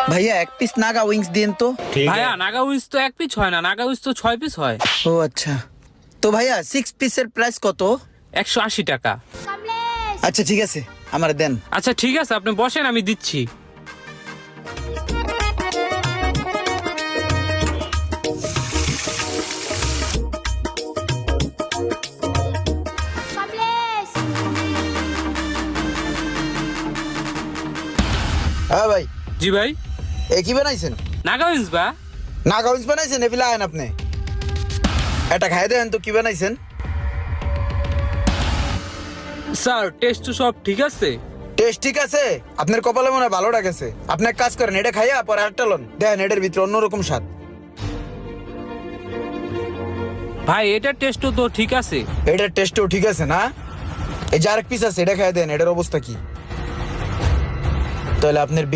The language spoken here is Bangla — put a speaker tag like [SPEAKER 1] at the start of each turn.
[SPEAKER 1] ভাইয়া এক পিস নাগা উইংস দিন তো।
[SPEAKER 2] ভাইয়া নাগা উইংস তো 1 পিস হয় না, নাগা উইংস তো 6 পিস হয়।
[SPEAKER 1] ও আচ্ছা, তো ভাইয়া 6 পিসের প্রাইস কত?
[SPEAKER 2] 180 টাকা।
[SPEAKER 1] আচ্ছা ঠিক আছে, আমার দেন।
[SPEAKER 2] আচ্ছা ঠিক আছে, আপনি বসেন, আমি দিচ্ছি।
[SPEAKER 1] হ্যাঁ ভাই।
[SPEAKER 2] জি ভাই।
[SPEAKER 1] এ কি বানাইছেন?
[SPEAKER 2] নাগা উইংস বা?
[SPEAKER 1] নাগা উইংস বানাইছেন? এফিলা আয়েন আপনি, এটা খাই দেন তো কি বানাইছেন।
[SPEAKER 2] স্যার টেস্ট তো সব ঠিক আছে।
[SPEAKER 1] টেস্ট ঠিক আছে? আপনার কপালে মনে হয় ভালোটা গেছে। আপনি এক কাজ করেন, এটা খাইয়া পরে আরেকটা লন, দেখেন এটার ভিতরে অন্যরকম স্বাদ।
[SPEAKER 2] ভাই এটার টেস্টও তো ঠিক আছে।
[SPEAKER 1] এটার টেস্টও ঠিক আছে না? এই যে আরেক পিস আছে, এটা খাইয়া দেন, এটার অবস্থা কি? তাহলে আপনার